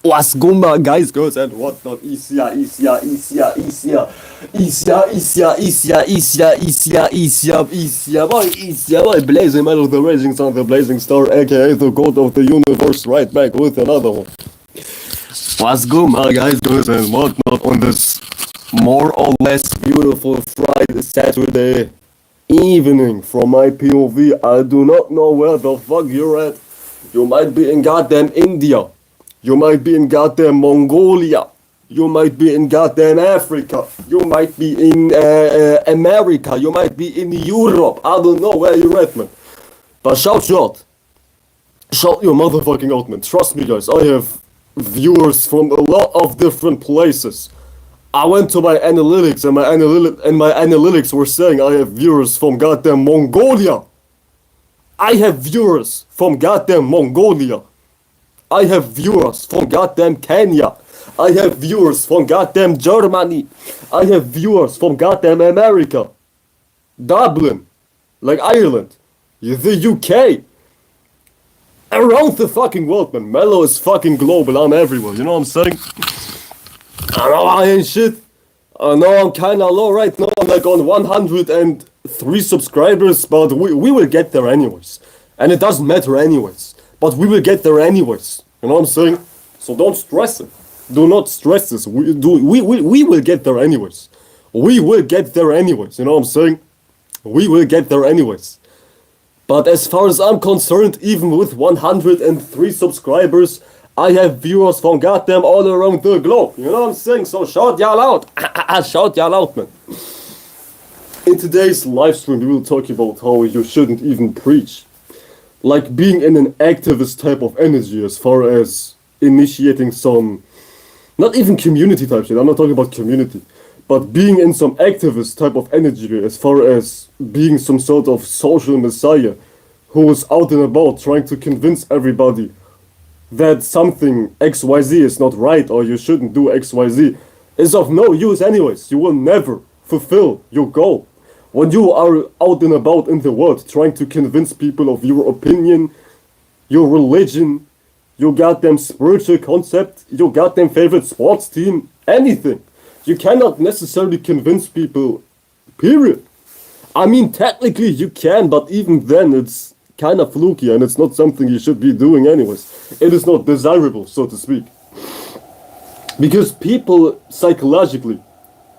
What's going on, guys, girls, and whatnot? Easy, boy, blazing metal, the raging sun, the blazing star, aka the god of the universe, right back with another one. What's going on, guys, girls, and whatnot on this more or less beautiful Friday, Saturday evening from my POV? I do not know where the fuck you're at. You might be in goddamn India. You might be in goddamn Mongolia. You might be in goddamn Africa. You might be in America. You might be in Europe. I don't know where you're at, man. But shout you out. Shout your motherfucking out, man. Trust me, guys. I have viewers from a lot of different places. I went to my analytics and my analytics were saying I have viewers from goddamn Mongolia. I have viewers from goddamn Mongolia. I have viewers from goddamn Kenya. I have viewers from goddamn Germany. I have viewers from goddamn America. Dublin. Like Ireland. The UK. Around the fucking world, man. Mellow is fucking global. I'm everywhere. You know what I'm saying? I know I ain't shit. I know I'm kinda low right now. I'm like on 103 subscribers, but we will get there anyways. And it doesn't matter anyways. But we will get there anyways. You know what I'm saying? So don't stress it. Do not stress this. We will get there anyways. We will get there anyways. You know what I'm saying? We will get there anyways. But as far as I'm concerned, even with 103 subscribers, I have viewers from goddamn all around the globe. You know what I'm saying? So shout y'all out. Shout y'all out, man. In today's live stream, we will talk about how you shouldn't even preach. Like being in an activist type of energy as far as initiating some, not even community type shit, I'm not talking about community, but being in some activist type of energy as far as being some sort of social messiah who is out and about trying to convince everybody that something XYZ is not right or you shouldn't do XYZ is of no use anyways. You will never fulfill your goal. When you are out and about in the world trying to convince people of your opinion, your religion, your goddamn spiritual concept, your goddamn favorite sports team, anything, you cannot necessarily convince people, period. I mean, technically you can, but even then it's kind of fluky and it's not something you should be doing anyways. It is not desirable, so to speak. Because people psychologically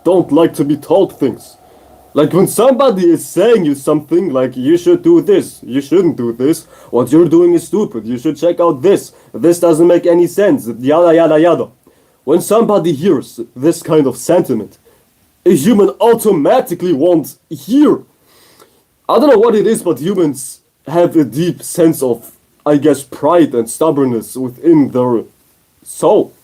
don't like to be told things. Like when somebody is saying you something like you should do this, you shouldn't do this, what you're doing is stupid, you should check out this doesn't make any sense, yada yada yada. When somebody hears this kind of sentiment, a human automatically won't hear. I don't know what it is, but humans have a deep sense of, I guess, pride and stubbornness within their soul,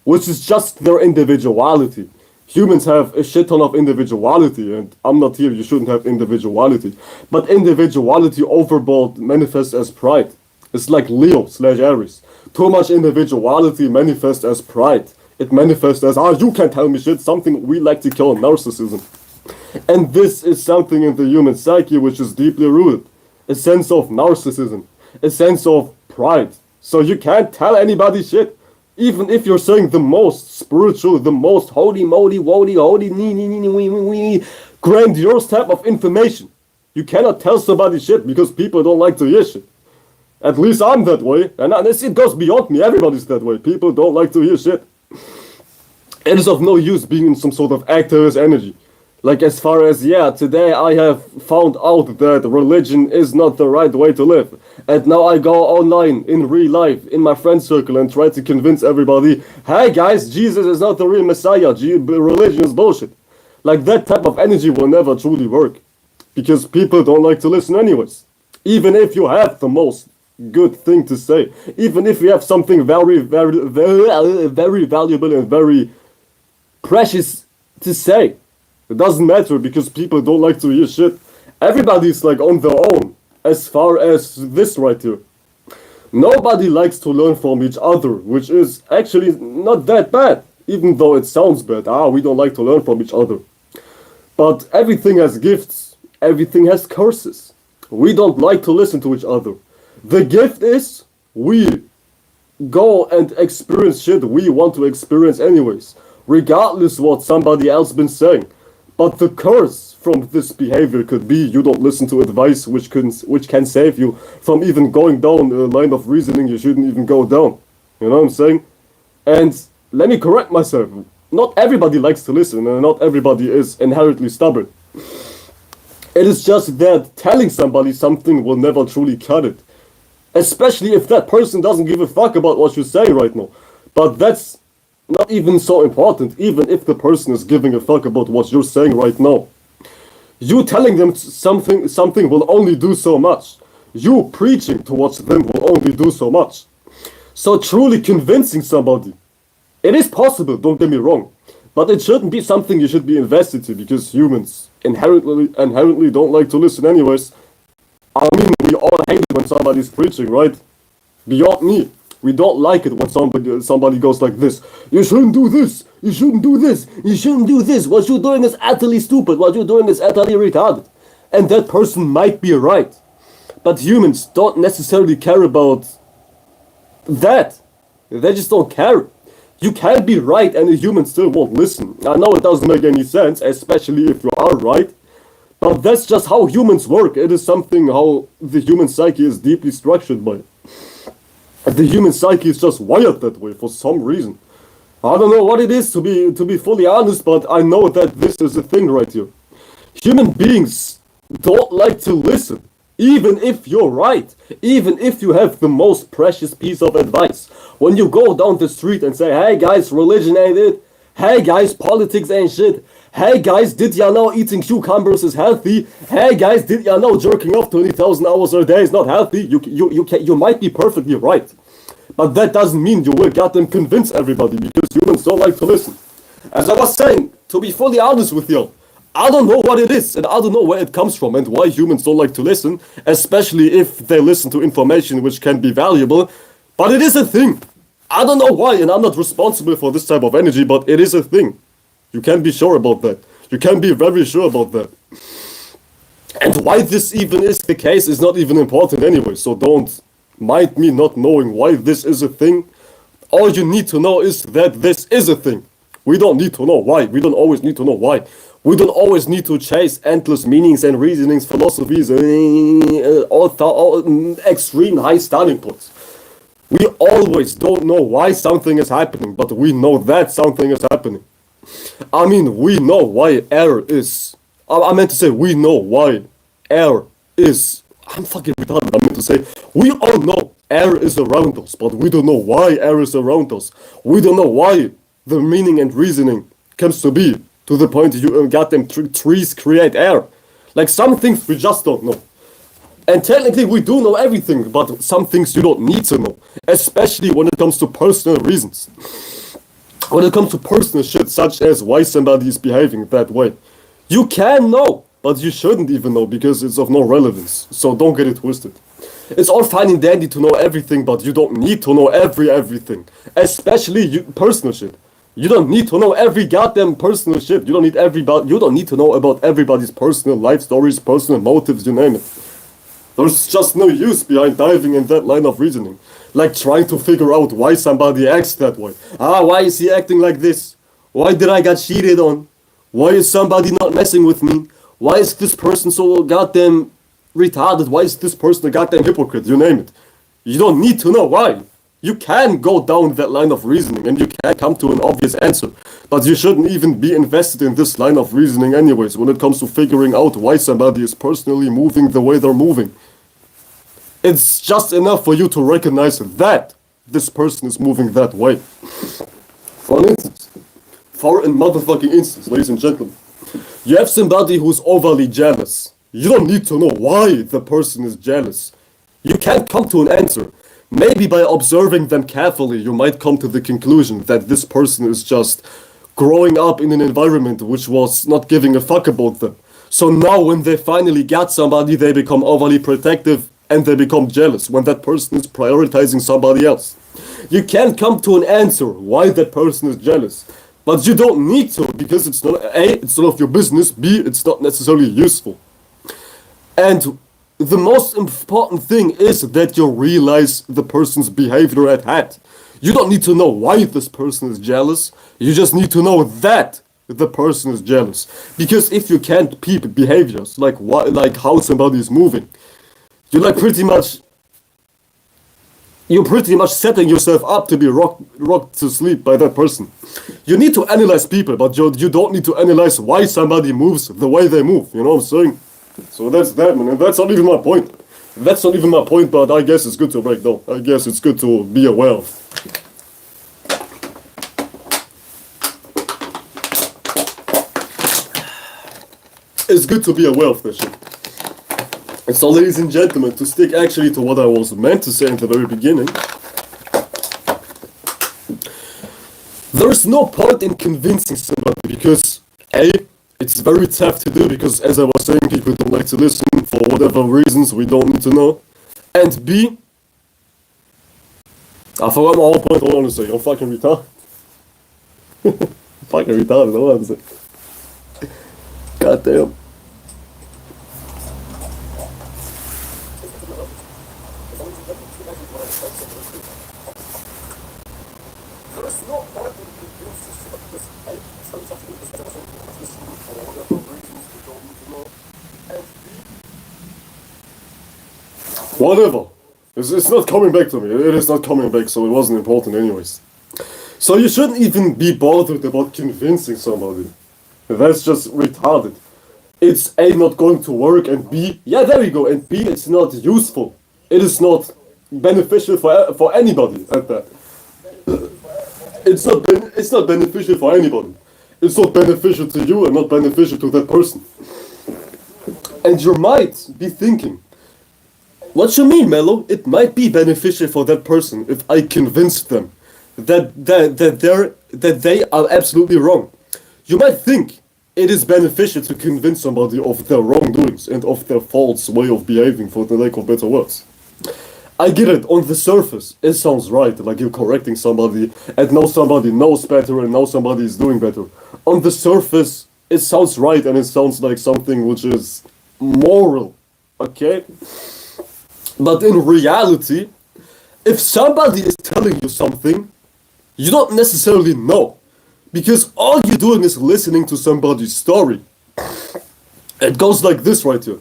which is just their individuality. Humans have a shit ton of individuality, and I'm not here, you shouldn't have individuality. But individuality overboard manifests as pride. It's like Leo/Aries. Too much individuality manifests as pride. It manifests as, you can't tell me shit, something we like to call narcissism. And this is something in the human psyche which is deeply rooted. A sense of narcissism. A sense of pride. So you can't tell anybody shit. Even if you're saying the most spiritual, the most holy moly, grandiose type of information, you cannot tell somebody shit because people don't like to hear shit. At least I'm that way, and it goes beyond me, everybody's that way. People don't like to hear shit. It is of no use being in some sort of activist energy. Like as far as, today I have found out that religion is not the right way to live. And now I go online, in real life, in my friend circle and try to convince everybody, hey guys, Jesus is not the real Messiah, religion is bullshit. Like that type of energy will never truly work. Because people don't like to listen anyways. Even if you have the most good thing to say. Even if you have something very, very, very, very valuable and very precious to say. It doesn't matter because people don't like to hear shit. Everybody's like on their own as far as this right here. Nobody likes to learn from each other, which is actually not that bad. Even though it sounds bad. We don't like to learn from each other. But everything has gifts. Everything has curses. We don't like to listen to each other. The gift is we go and experience shit we want to experience anyways, regardless what somebody else been saying. But the curse from this behavior could be you don't listen to advice which can save you from even going down a line of reasoning you shouldn't even go down. You know what I'm saying? And let me correct myself. Not everybody likes to listen, and not everybody is inherently stubborn. It is just that telling somebody something will never truly cut it. Especially if that person doesn't give a fuck about what you're saying right now. But that's not even so important, even if the person is giving a fuck about what you're saying right now. You telling them something will only do so much. You preaching towards them will only do so much. So truly convincing somebody, it is possible, don't get me wrong, but it shouldn't be something you should be invested to, because humans inherently don't like to listen anyways. I mean, we all hate it when somebody's preaching, right? Beyond me. We don't like it when somebody goes like this. You shouldn't do this. You shouldn't do this. You shouldn't do this. What you're doing is utterly stupid. What you're doing is utterly retarded. And that person might be right. But humans don't necessarily care about that. They just don't care. You can be right and a human still won't listen. I know it doesn't make any sense, especially if you are right. But that's just how humans work. It is something how the human psyche is deeply structured by. The human psyche is just wired that way for some reason. I don't know what it is, to be fully honest, but I know that this is a thing right here. Human beings don't like to listen, even if you're right, even if you have the most precious piece of advice. When you go down the street and say, hey guys, religion ain't it. Hey guys, politics ain't shit. Hey guys, did ya know eating cucumbers is healthy? Hey guys, did ya know jerking off 20,000 hours a day is not healthy? You might be perfectly right. But that doesn't mean you will goddamn convince everybody, because humans don't like to listen. As I was saying, to be fully honest with you, I don't know what it is, and I don't know where it comes from, and why humans don't like to listen, especially if they listen to information which can be valuable, but it is a thing. I don't know why, and I'm not responsible for this type of energy, but it is a thing. You can be sure about that. You can be very sure about that. And why this even is the case is not even important anyway, so don't mind me not knowing why this is a thing. All you need to know is that this is a thing. We don't need to know why. We don't always need to know why. We don't always need to chase endless meanings and reasonings, philosophies, all extreme high starting points. We always don't know why something is happening, but we know that something is happening. I mean, we know why air is. I meant to say, we know why air is. I'm fucking retarded. I meant to say, we all know air is around us, but we don't know why air is around us. We don't know why the meaning and reasoning comes to be, to the point you goddamn trees create air. Like, some things we just don't know. And technically we do know everything, but some things you don't need to know. Especially when it comes to personal reasons. When it comes to personal shit, such as why somebody is behaving that way. You can know, but you shouldn't even know, because it's of no relevance. So don't get it twisted. It's all fine and dandy to know everything, but you don't need to know everything. Especially personal shit. You don't need to know every goddamn personal shit. You don't need to know about everybody's personal life stories, personal motives, you name it. There's just no use behind diving in that line of reasoning. Like trying to figure out why somebody acts that way. Why is he acting like this? Why did I get cheated on? Why is somebody not messing with me? Why is this person so goddamn retarded? Why is this person a goddamn hypocrite? You name it. You don't need to know why. You can go down that line of reasoning and you can come to an obvious answer. But you shouldn't even be invested in this line of reasoning anyways when it comes to figuring out why somebody is personally moving the way they're moving. It's just enough for you to recognize that this person is moving that way. For an motherfucking instance, ladies and gentlemen, you have somebody who's overly jealous. You don't need to know why the person is jealous. You can't come to an answer. Maybe by observing them carefully, you might come to the conclusion that this person is just growing up in an environment which was not giving a fuck about them. So now when they finally got somebody, they become overly protective and they become jealous when that person is prioritizing somebody else. You can't come to an answer why that person is jealous. But you don't need to, because it's none of your business, B, it's not necessarily useful. And the most important thing is that you realize the person's behavior at hand. You don't need to know why this person is jealous. You just need to know that the person is jealous. Because if you can't peep behaviors, like what, like how somebody is moving, you're like you're pretty much setting yourself up to be rocked to sleep by that person. You need to analyze people, but you don't need to analyze why somebody moves the way they move. You know what I'm saying? So that's that, man. And that's not even my point. That's not even my point, but I guess it's good to break down. I guess it's good to be aware of. It's good to be aware of this shit. So, ladies and gentlemen, to stick actually to what I was meant to say in the very beginning, there is no point in convincing somebody because A, it's very tough to do because, as I was saying, people don't like to listen for whatever reasons we don't need to know, and B, I forgot my whole point, hold on a second, I'm fucking retarded. Fucking retarded, hold on a second. God damn. Whatever. It's not coming back to me. It is not coming back, so it wasn't important anyways. So you shouldn't even be bothered about convincing somebody. That's just retarded. It's A, not going to work, and B, yeah, there you go, and B, it's not useful. It is not beneficial for anybody at that. It's not beneficial for anybody. It's not beneficial to you and not beneficial to that person. And you might be thinking, what you mean, Mello? It might be beneficial for that person if I convince them that they are absolutely wrong. You might think it is beneficial to convince somebody of their wrongdoings and of their false way of behaving, for the lack of better words. I get it, on the surface, it sounds right, like you're correcting somebody, and now somebody knows better, and now somebody is doing better. On the surface, it sounds right, and it sounds like something which is moral, okay? But in reality, if somebody is telling you something, you don't necessarily know. Because all you're doing is listening to somebody's story. It goes like this right here.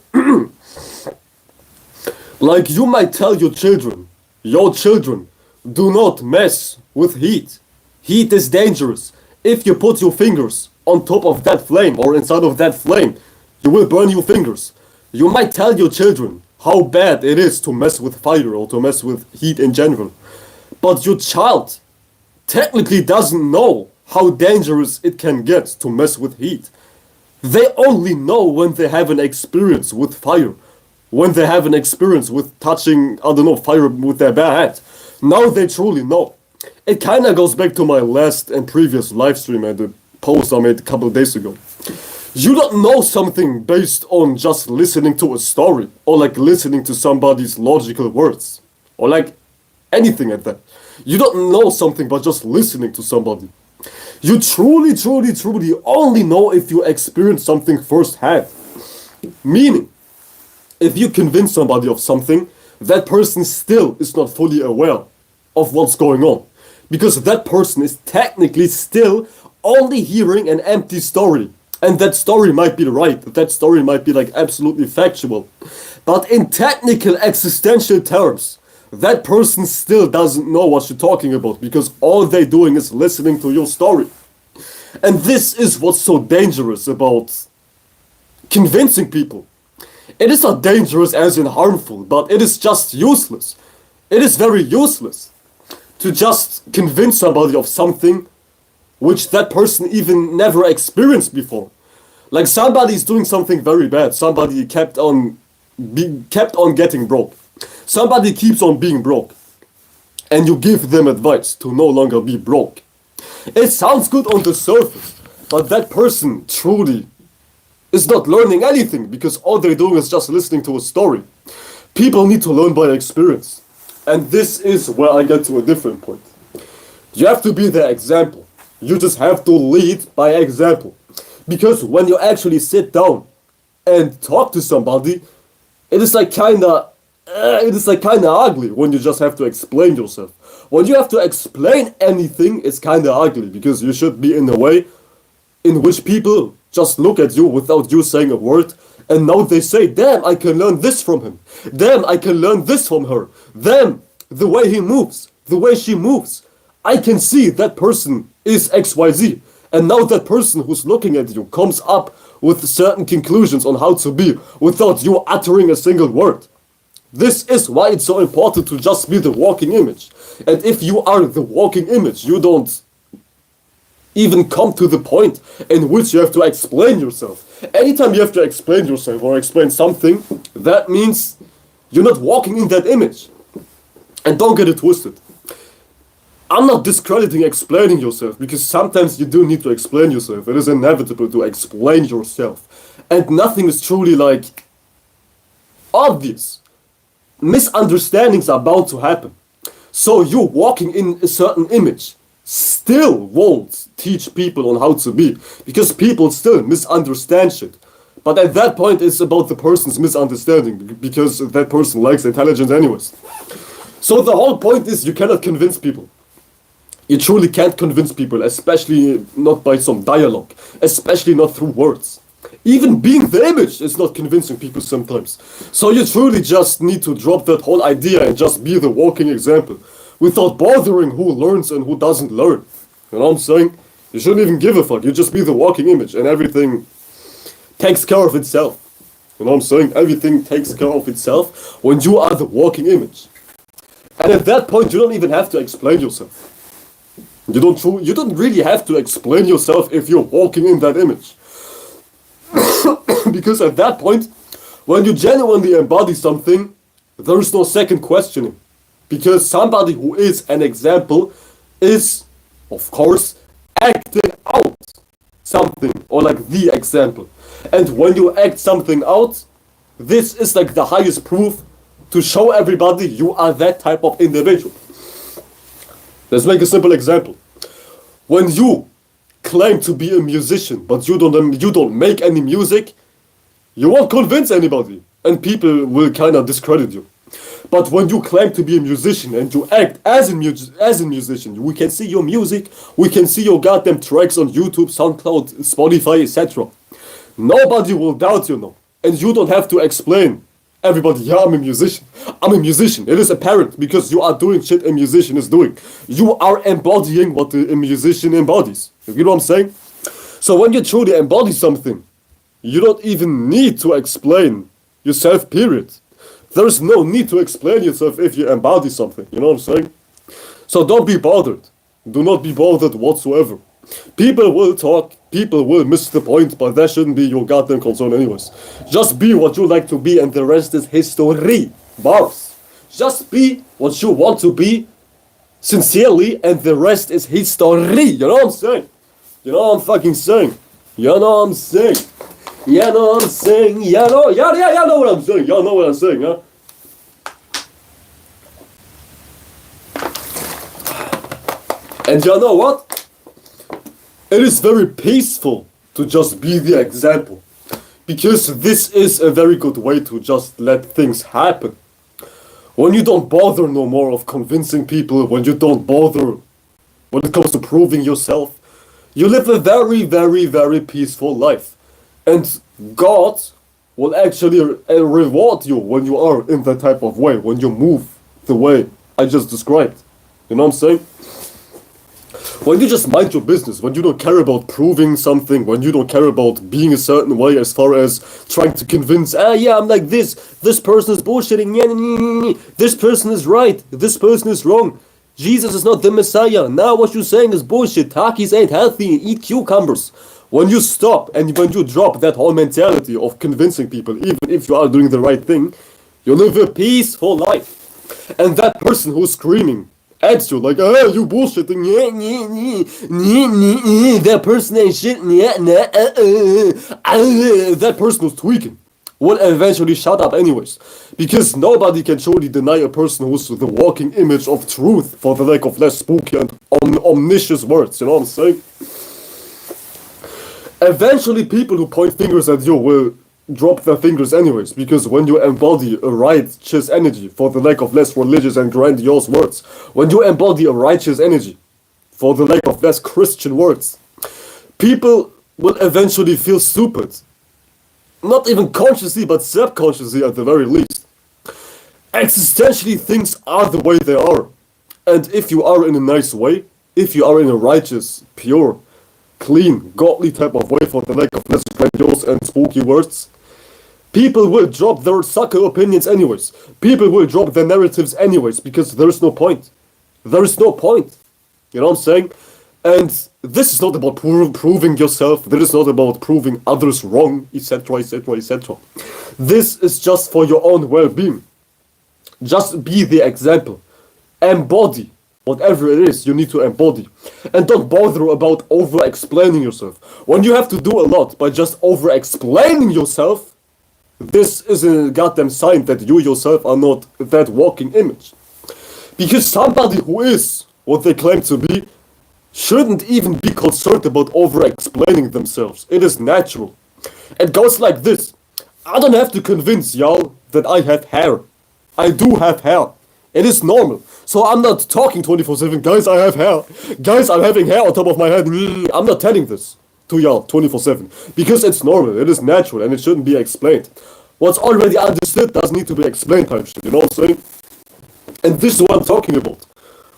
Like you might tell your children, do not mess with heat. Heat is dangerous. If you put your fingers on top of that flame or inside of that flame, you will burn your fingers. You might tell your children how bad it is to mess with fire or to mess with heat in general. But your child technically doesn't know how dangerous it can get to mess with heat. They only know when they have an experience with fire. When they have an experience with touching, I don't know, fire with their bare hand. Now they truly know. It kinda goes back to my last and previous live stream and the post I made a couple of days ago. You don't know something based on just listening to a story, or like listening to somebody's logical words, or like anything like that. You don't know something by just listening to somebody. You truly only know if you experience something firsthand. Meaning, if you convince somebody of something, that person still is not fully aware of what's going on. Because that person is technically still only hearing an empty story. And that story might be right, that story might be like absolutely factual. But in technical existential terms, that person still doesn't know what you're talking about because all they're doing is listening to your story. And this is what's so dangerous about convincing people. It is not dangerous as in harmful, but it is just useless. It is very useless to just convince somebody of something which that person even never experienced before. Like somebody's doing something very bad. Somebody kept on getting broke. Somebody keeps on being broke. And you give them advice to no longer be broke. It sounds good on the surface, but that person truly is not learning anything because all they're doing is just listening to a story. People need to learn by experience. And this is where I get to a different point. You have to be the example. You just have to lead by example. Because when you actually sit down and talk to somebody, it is like kinda ugly when you just have to explain yourself. When you have to explain anything, it's kinda ugly because you should be in a way in which people just look at you without you saying a word, and now they say, damn, I can learn this from him. Damn, I can learn this from her. Damn, the way he moves, the way she moves. I can see that person is XYZ. And now that person who's looking at you comes up with certain conclusions on how to be without you uttering a single word. This is why it's so important to just be the walking image. And if you are the walking image, you don't even come to the point in which you have to explain yourself. Anytime you have to explain yourself or explain something, that means you're not walking in that image. And don't get it twisted. I'm not discrediting explaining yourself, because sometimes you do need to explain yourself. It is inevitable to explain yourself. And nothing is truly like obvious. Misunderstandings are bound to happen. So you walking in a certain image still won't teach people on how to be, because people still misunderstand shit. But at that point it's about the person's misunderstanding, because that person likes intelligence anyways. So the whole point is you cannot convince people. You truly can't convince people, especially not by some dialogue, especially not through words. Even being the image is not convincing people sometimes. So you truly just need to drop that whole idea and just be the walking example, without bothering who learns and who doesn't learn. You know what I'm saying? You shouldn't even give a fuck. You just be the walking image and everything takes care of itself. You know what I'm saying? Everything takes care of itself when you are the walking image. And at that point you don't even have to explain yourself. You don't really have to explain yourself if you're walking in that image. Because at that point, when you genuinely embody something, there's no second questioning. Because somebody who is an example is, of course, acting out something, or like the example. And when you act something out, this is like the highest proof to show everybody you are that type of individual. Let's make a simple example. When you claim to be a musician, but you don't make any music, you won't convince anybody, and people will kind of discredit you. But when you claim to be a musician and you act as a musician, we can see your music, we can see your goddamn tracks on YouTube, SoundCloud, Spotify, etc. Nobody will doubt you now, and you don't have to explain everybody, yeah, I'm a musician. I'm a musician. It is apparent because you are doing shit a musician is doing. You are embodying what a musician embodies. You know what I'm saying? So when you truly embody something, you don't even need to explain yourself, period. There's no need to explain yourself if you embody something. You know what I'm saying? So don't be bothered. Do not be bothered whatsoever. People will talk, people will miss the point, but that shouldn't be your goddamn concern anyways. Just be what you like to be and the rest is history. Bars. Just be what you want to be sincerely and the rest is history. You know what I'm saying? You know what I'm fucking saying? You know what I'm saying? You know what I'm saying? You know what I'm saying? Y'all know what I'm saying, huh? And you know what? It is very peaceful to just be the example, because this is a very good way to just let things happen. When you don't bother no more of convincing people, when you don't bother when it comes to proving yourself, you live a very, very, very peaceful life. And God will actually reward you when you are in that type of way, when you move the way I just described. You know what I'm saying? When you just mind your business, when you don't care about proving something, when you don't care about being a certain way as far as trying to convince, yeah, I'm like this person is bullshitting, this person is right, this person is wrong, Jesus is not the Messiah, now what you're saying is bullshit, Takis ain't healthy, eat cucumbers. When you stop and when you drop that whole mentality of convincing people, even if you are doing the right thing, you live a peaceful life. And that person who's screaming at you like, you bullshitting, that person ain't shit, that person who's tweaking will eventually shut up anyways. Because nobody can truly deny a person who's the walking image of truth, for the lack of less spooky and omniscious words, you know what I'm saying? Eventually people who point fingers at you will drop their fingers anyways, because when you embody a righteous energy, for the lack of less religious and grandiose words, when you embody a righteous energy, for the lack of less Christian words, people will eventually feel stupid. Not even consciously, but subconsciously at the very least. Existentially, things are the way they are. And if you are in a nice way, if you are in a righteous, pure, clean, godly type of way, for the lack of less grandiose and spooky words, people will drop their sucker opinions anyways. People will drop their narratives anyways, because there is no point. There is no point. You know what I'm saying? And this is not about proving yourself. This is not about proving others wrong, etc., etc., etc. This is just for your own well-being. Just be the example. Embody whatever it is you need to embody. And don't bother about over-explaining yourself. When you have to do a lot by just over-explaining yourself, this is a goddamn sign that you yourself are not that walking image. Because somebody who is what they claim to be shouldn't even be concerned about over-explaining themselves. It is natural. It goes like this. I don't have to convince y'all that I have hair. I do have hair. It is normal. So I'm not talking 24/7, guys, I have hair. Guys, I'm having hair on top of my head. I'm not telling this to y'all 24/7. Because it's normal, it is natural, and it shouldn't be explained. What's already understood doesn't need to be explained type shit, you know what I'm saying? And this is what I'm talking about.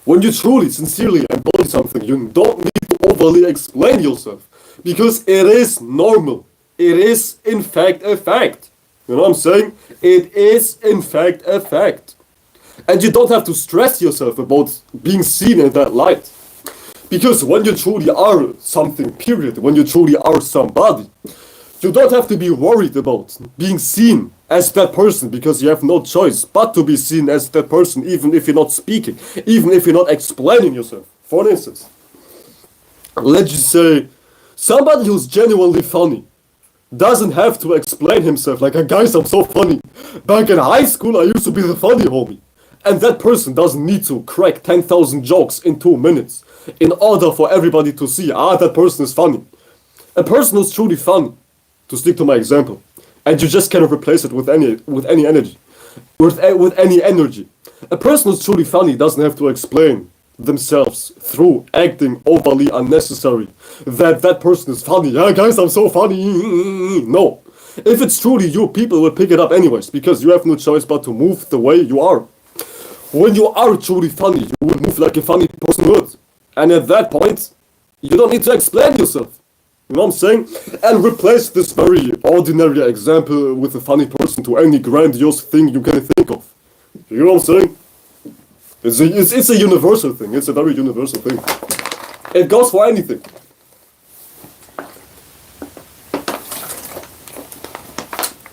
When you truly, sincerely embody something, you don't need to overly explain yourself. Because it is normal. It is, in fact, a fact. You know what I'm saying? It is, in fact, a fact. And you don't have to stress yourself about being seen in that light. Because when you truly are something, period, when you truly are somebody, you don't have to be worried about being seen as that person, because you have no choice but to be seen as that person, even if you're not speaking, even if you're not explaining yourself. For instance, let's just say somebody who's genuinely funny doesn't have to explain himself like, guys, I'm so funny. Back in high school, I used to be the funny homie. And that person doesn't need to crack 10,000 jokes in 2 minutes in order for everybody to see, that person is funny. A person who's truly funny, to stick to my example, and you just cannot replace it with any energy. With any energy. A person who's truly funny doesn't have to explain themselves through acting overly unnecessary that that person is funny. Yeah, guys, I'm so funny. No. If it's truly you, people will pick it up anyways, because you have no choice but to move the way you are. When you are truly funny, you will move like a funny person would. And at that point, you don't need to explain yourself. You know what I'm saying? And replace this very ordinary example with a funny person to any grandiose thing you can think of. You know what I'm saying? It's a universal thing. It's a very universal thing. It goes for anything.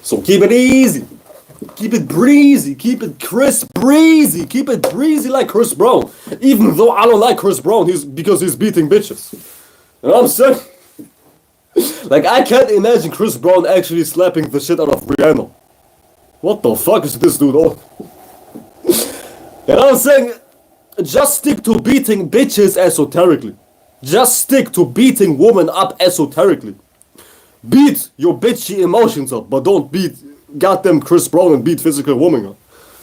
So keep it easy. Keep it breezy. Keep it crisp breezy. Keep it breezy like Chris Brown. Even though I don't like Chris Brown, because he's beating bitches. You know what I'm saying? Like, I can't imagine Chris Brown actually slapping the shit out of Rihanna. What the fuck is this dude on? You know what I'm saying? Just stick to beating bitches esoterically. Just stick to beating women up esoterically. Beat your bitchy emotions up, but don't beat goddamn Chris Brown and beat physical women up.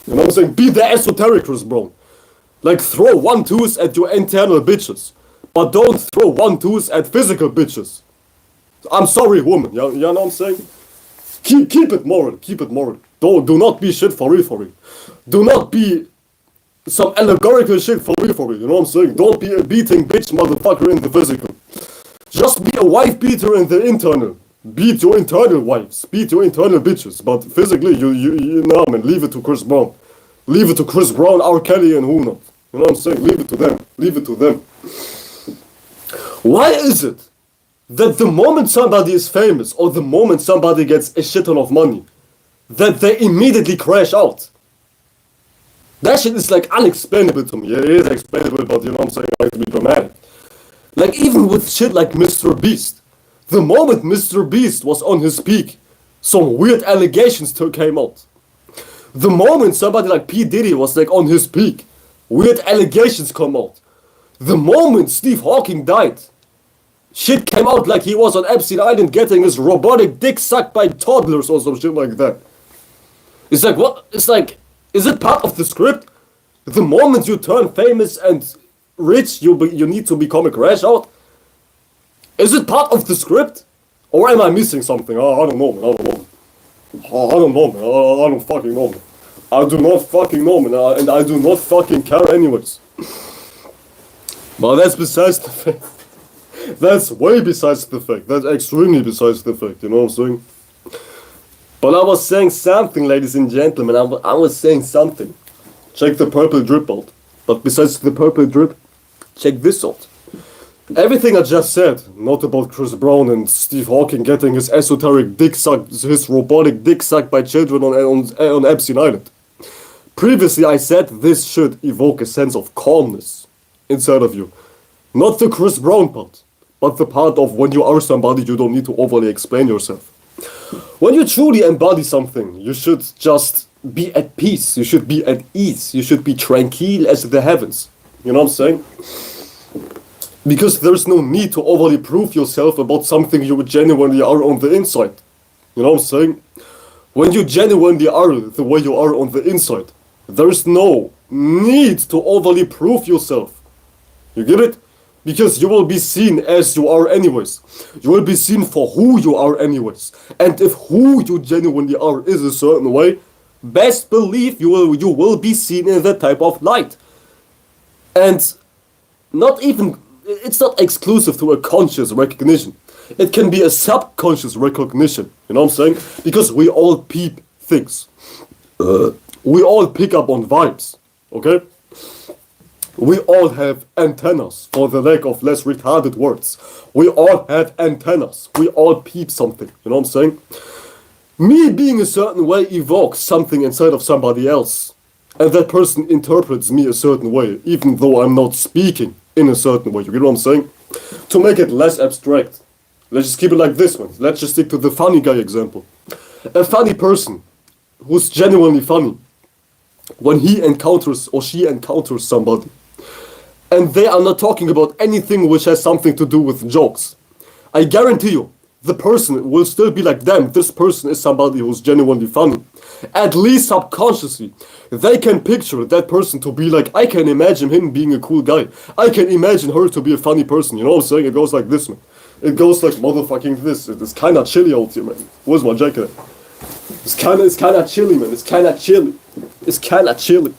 You know what I'm saying? Beat the esoteric Chris Brown. Like, throw 1-2s at your internal bitches, but don't throw 1-2s at physical bitches. I'm sorry, woman. You know what I'm saying? Keep it moral. Keep it moral. Do not be shit for real. Do not be some allegorical shit for real. You know what I'm saying? Don't be a beating bitch motherfucker in the physical. Just be a wife beater in the internal. Beat your internal wives. Beat your internal bitches. But physically, you know, man, leave it to Chris Brown. Leave it to Chris Brown, R. Kelly, and who not. You know what I'm saying? Leave it to them. Leave it to them. Why is it that the moment somebody is famous, or the moment somebody gets a shit ton of money, that they immediately crash out? That shit is like unexplainable to me. Yeah, it is explainable, but you know what I'm saying, I like to be dramatic. Like, even with shit like Mr. Beast, the moment Mr. Beast was on his peak, some weird allegations came out. The moment somebody like P. Diddy was like on his peak, weird allegations come out. The moment Steve Hawking died, shit came out like he was on Epstein Island getting his robotic dick sucked by toddlers or some shit like that. It's like, what? It's like, is it part of the script? The moment you turn famous and rich, you need to become a crash out? Is it part of the script? Or am I missing something? I don't know, man. I don't know. I don't know, man. I don't fucking know, man. I do not fucking know, man. And I do not fucking care anyways. But that's besides the fact. That's way besides the fact. That's extremely besides the fact, you know what I'm saying? But I was saying something, ladies and gentlemen. I was saying something. Check the purple drip out. But besides the purple drip, check this out. Everything I just said, not about Chris Brown and Steve Hawking getting his esoteric dick sucked, his robotic dick sucked by children on Epstein Island. Previously I said this should evoke a sense of calmness inside of you. Not the Chris Brown part, but the part of when you are somebody you don't need to overly explain yourself. When you truly embody something, you should just be at peace, you should be at ease, you should be tranquil as the heavens. You know what I'm saying? Because there's no need to overly prove yourself about something you genuinely are on the inside. You know what I'm saying? When you genuinely are the way you are on the inside, there's no need to overly prove yourself. You get it? Because you will be seen as you are anyways. You will be seen for who you are anyways. And if who you genuinely are is a certain way, best believe you will be seen in that type of light. And it's not exclusive to a conscious recognition. It can be a subconscious recognition. You know what I'm saying? Because we all peep things. We all pick up on vibes. Okay? We all have antennas, for the lack of less retarded words. We all have antennas. We all peep something. You know what I'm saying? Me being a certain way evokes something inside of somebody else. And that person interprets me a certain way, even though I'm not speaking in a certain way. You get what I'm saying? To make it less abstract, let's just keep it like this one. Let's just stick to the funny guy example. A funny person who's genuinely funny, when he encounters or she encounters somebody, and they are not talking about anything which has something to do with jokes, I guarantee you, the person will still be like, damn, this person is somebody who's genuinely funny. At least subconsciously, they can picture that person to be like, I can imagine him being a cool guy. I can imagine her to be a funny person. You know what I'm saying? It goes like this, man. It goes like motherfucking this. It's kind of chilly out here, man. Where's my jacket? It's kind of chilly, man. It's kind of chilly. It's kind of chilly.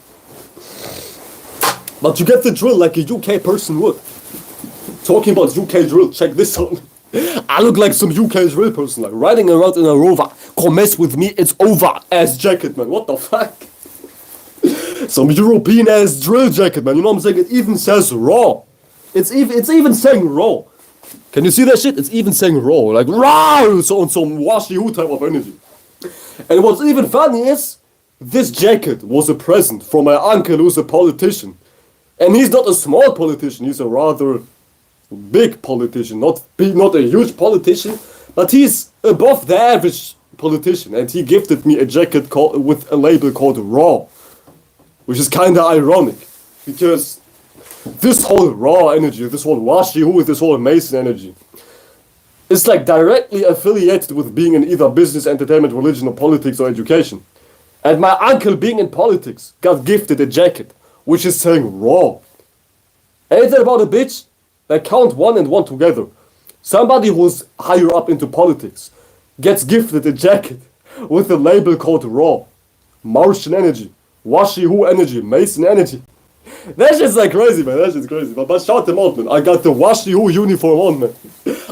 But you get the drill like a UK person would. Talking about UK drill, check this out. I look like some UK drill person, like riding around in a rover. Come mess with me, it's over. Ass jacket, man. What the fuck? Some European ass drill jacket, man. You know what I'm saying? It even says raw. It's even saying raw. Can you see that shit? It's even saying raw, like raw. So on some washy who type of energy. And what's even funny is this jacket was a present from my uncle who's a politician. And he's not a small politician, he's a rather big politician, not a huge politician, but he's above the average politician, and he gifted me a jacket with a label called Raw, which is kinda ironic, because this whole raw energy, this whole washihu, this whole Mason energy, is like directly affiliated with being in either business, entertainment, religion, or politics or education. And my uncle, being in politics, got gifted a jacket which is saying raw. Ain't that about a bitch? Like, count one and one together. Somebody who's higher up into politics gets gifted a jacket with a label called raw. Martian energy, washihu energy, Mason energy. That shit's like crazy, man. That shit's crazy. But shout them out, man. I got the washihu uniform on, man.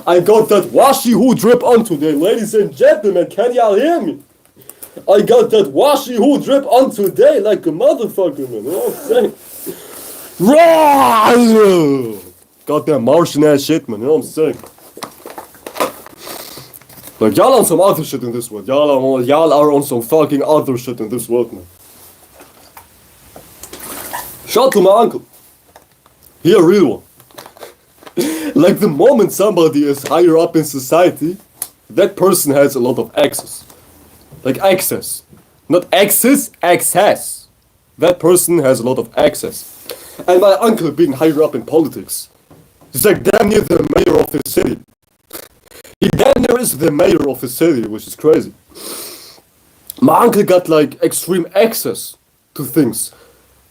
I got that washihu drip on today, ladies and gentlemen. Can y'all hear me? I got that washihu drip on today like a motherfucker, man. You know what I'm saying? Raw! Got that Martian ass shit, man. You know what I'm saying? Like, y'all on some other shit in this world. Y'all are on some fucking other shit in this world, man. Shout to my uncle. He a real one. Like, the moment somebody is higher up in society, that person has a lot of access. Like access. Not access, access. That person has a lot of access. And my uncle being higher up in politics, He's like damn near the mayor of his city. He damn near is the mayor of his city, which is crazy. My uncle got like extreme access to things.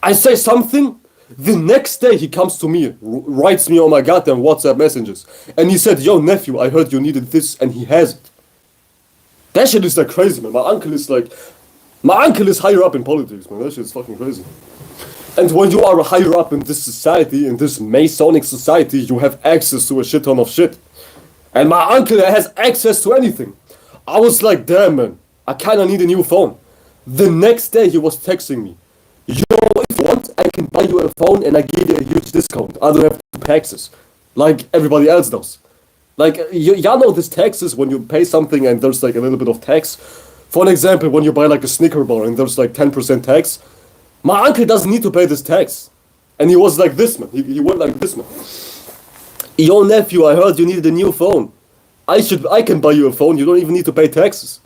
I say something, the next day he comes to me, writes me on my goddamn WhatsApp messages, and he said, "Yo nephew, I heard you needed this," and he has it. That shit is like crazy, man. My uncle is higher up in politics, man. That shit is fucking crazy. And when you are higher up in this society, in this Masonic society, you have access to a shit ton of shit. And my uncle has access to anything. I was like, damn, man, I kinda need a new phone. The next day he was texting me, "Yo, if you want, I can buy you a phone and I give you a huge discount. I don't have to pay taxes, like everybody else does." Like, y'all know this taxes when you pay something and there's like a little bit of tax. For an example, when you buy like a Snicker bar and there's like 10% tax, my uncle doesn't need to pay this tax. And he was like this, man. He went like this, man. "Yo nephew, I heard you needed a new phone. I can buy you a phone, you don't even need to pay taxes."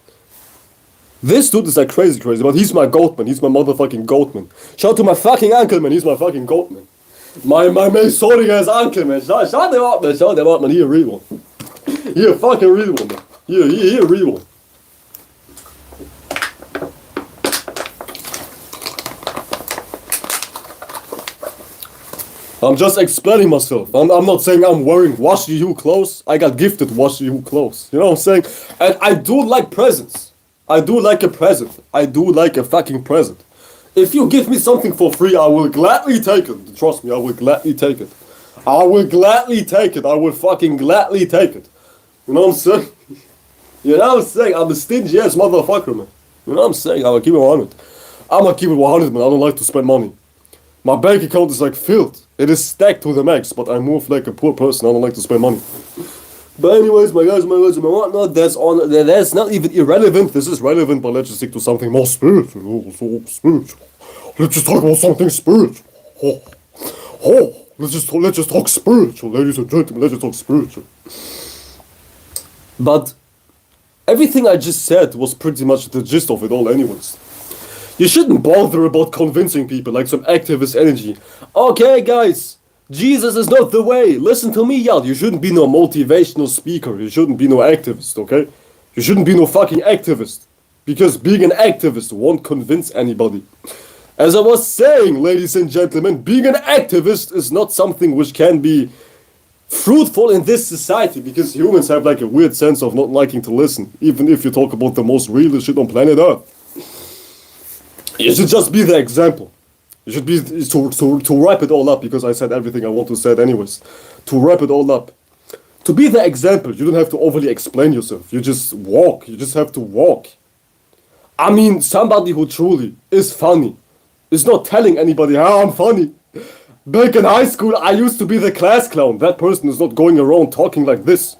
This dude is like crazy, but he's my goat, man. He's my motherfucking goat, man. Shout out to my fucking uncle, man. He's my fucking goat, man. My Masonic ass uncle, man. Shout them out, man. Shout them out, man. He a real one. He a fucking real one, man. He a real one. I'm just explaining myself. I'm not saying I'm wearing washi hue clothes. I got gifted washi hue clothes. You know what I'm saying? And I do like presents. I do like a present. I do like a fucking present. If you give me something for free, I will gladly take it. Trust me, I will gladly take it. I will gladly take it. I will fucking gladly take it. You know what I'm saying? You know what I'm saying? I'm a stingy ass motherfucker, man. You know what I'm saying? I'm gonna keep it 100. I'm gonna keep it 100, man. I don't like to spend money. My bank account is like filled. It is stacked to the max, but I move like a poor person. I don't like to spend money. But anyways, my guys, and whatnot, that's not even irrelevant. This is relevant, but let's just stick to something more spiritual. Spiritual. Let's just talk about something spiritual. Let's just talk spiritual, ladies and gentlemen. Let's just talk spiritual. But everything I just said was pretty much the gist of it all, anyways. You shouldn't bother about convincing people like some activist energy. Okay, guys, Jesus is not the way. Listen to me, y'all. You shouldn't be no motivational speaker. You shouldn't be no activist, okay? You shouldn't be no fucking activist. Because being an activist won't convince anybody. As I was saying, ladies and gentlemen, being an activist is not something which can be fruitful in this society, because humans have like a weird sense of not liking to listen, even if you talk about the most realist shit on planet Earth. You should just be the example. You should be, to wrap it all up, because I said everything I want to say anyways. To wrap it all up. To be the example, you don't have to overly explain yourself. You just walk. You just have to walk. I mean, somebody who truly is funny is not telling anybody how I'm funny. Back in high school, I used to be the class clown. That person is not going around talking like this.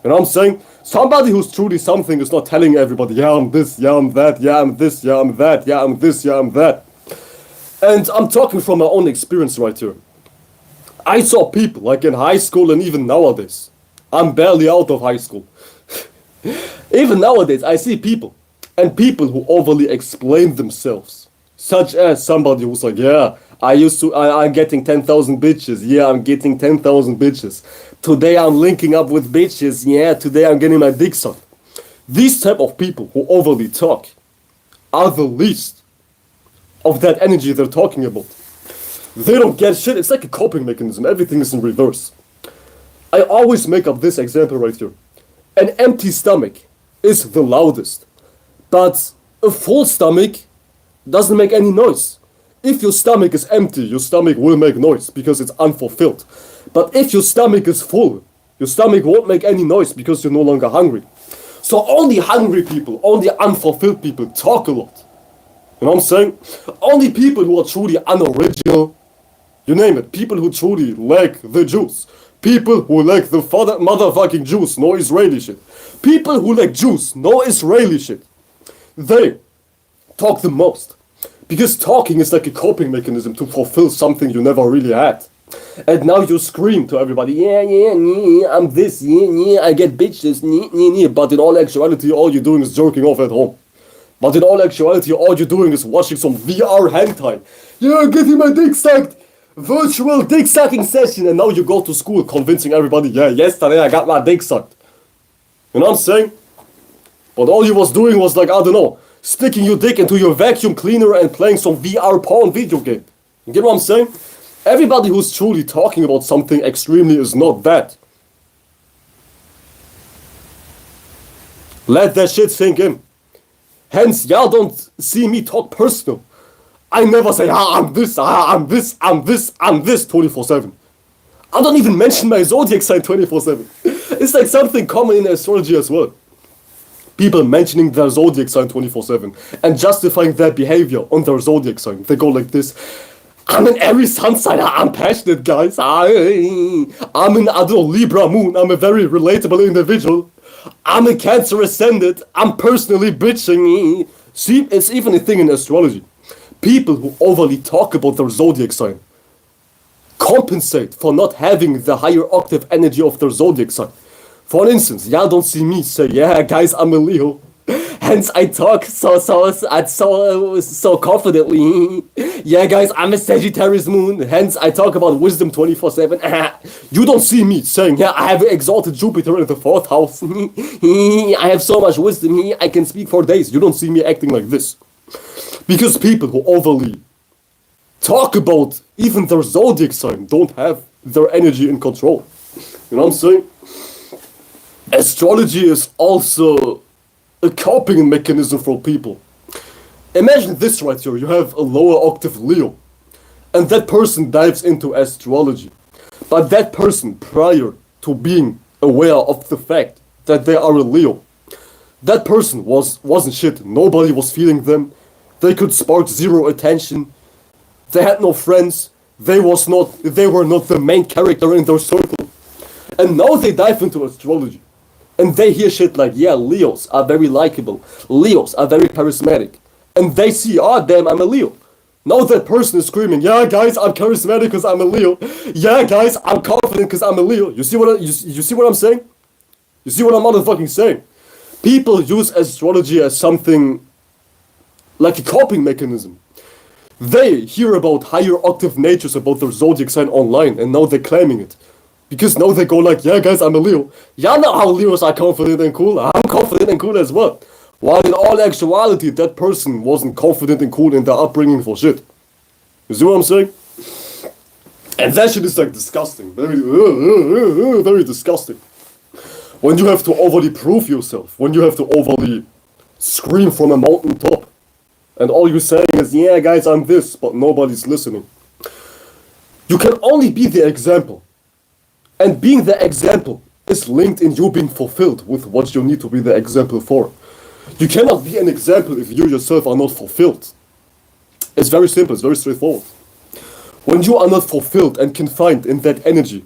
You know what I'm saying? Somebody who's truly something is not telling everybody, yeah, I'm this, yeah, I'm that, yeah, I'm this, yeah, I'm that, yeah, I'm this, yeah, I'm that. And I'm talking from my own experience right here. I saw people, like in high school and even nowadays. I'm barely out of high school. Even nowadays, I see people. And people who overly explain themselves. Such as somebody who's like, yeah, I'm getting 10,000 bitches. Yeah, I'm getting 10,000 bitches. Today I'm linking up with bitches. Yeah, today I'm getting my dick sucked. These type of people who overly talk are the least of that energy they're talking about. They don't get shit. It's like a coping mechanism. Everything is in reverse. I always make up this example right here. An empty stomach is the loudest. But a full stomach doesn't make any noise. If your stomach is empty, your stomach will make noise because it's unfulfilled. But if your stomach is full, your stomach won't make any noise because you're no longer hungry. So only hungry people, only unfulfilled people talk a lot. You know what I'm saying? Only people who are truly unoriginal, you name it, people who truly lack the juice. People who lack the motherfucking juice, no Israeli shit. People who lack juice, no Israeli shit. They talk the most. Because talking is like a coping mechanism to fulfill something you never really had. And now you scream to everybody, yeah, I'm this, yeah, I get bitches, but in all actuality, all you're doing is jerking off at home. But in all actuality, all you're doing is watching some VR hentai. Yeah, getting my dick sucked. virtual dick sucking session, and now you go to school convincing everybody, yeah, yesterday I got my dick sucked. You know what I'm saying? But all you was doing was like, I don't know, sticking your dick into your vacuum cleaner and playing some VR porn video game. You get what I'm saying? Everybody who's truly talking about something extremely is not that. Let that shit sink in. Hence, y'all don't see me talk personal. I never say, I'm this, I'm this, I'm this, I'm this 24/7. I don't even mention my zodiac sign 24/7. It's like something common in astrology as well. People mentioning their zodiac sign 24/7 and justifying their behavior on their zodiac sign. They go like this. I'm an Aries sun sign. I'm passionate, guys. I'm an, I don't know, Libra moon. I'm a very relatable individual. I'm a Cancer ascendant. I'm personally bitching. See, it's even a thing in astrology. People who overly talk about their zodiac sign compensate for not having the higher octave energy of their zodiac sign. For instance, y'all don't see me say, yeah, guys, I'm a Leo. Hence, I talk so confidently. Yeah, guys, I'm a Sagittarius moon. Hence, I talk about wisdom 24/7. You don't see me saying, yeah, I have exalted Jupiter in the 4th house. I have so much wisdom. I can speak for days. You don't see me acting like this. Because people who overly talk about even their zodiac sign don't have their energy in control. You know what I'm saying? Astrology is also a coping mechanism for people. Imagine this right here. You have a lower octave Leo, and that person dives into astrology. But that person, prior to being aware of the fact that they are a Leo, that person wasn't shit. Nobody was feeling them. They could spark zero attention. They had no friends. They were not the main character in their circle. And now they dive into astrology. And they hear shit like, yeah, Leos are very likable. Leos are very charismatic. And they see, oh damn, I'm a Leo. Now that person is screaming, yeah guys, I'm charismatic because I'm a Leo. Yeah guys, I'm confident because I'm a Leo. You see what you see what I'm saying? You see what I'm motherfucking saying? People use astrology as something like a coping mechanism. They hear about higher octave natures about their zodiac sign online, and now they're claiming it. Because now they go like, yeah guys, I'm a Leo. Y'all know how Leos are confident and cool. I'm confident and cool as well. While in all actuality, that person wasn't confident and cool in their upbringing for shit. You see what I'm saying? And that shit is like disgusting. Very disgusting. When you have to overly prove yourself. When you have to overly scream from a mountain top. And all you're saying is, yeah guys, I'm this, but nobody's listening. You can only be the example. And being the example is linked in you being fulfilled with what you need to be the example for. You cannot be an example if you yourself are not fulfilled. It's very simple, it's very straightforward. When you are not fulfilled and confined in that energy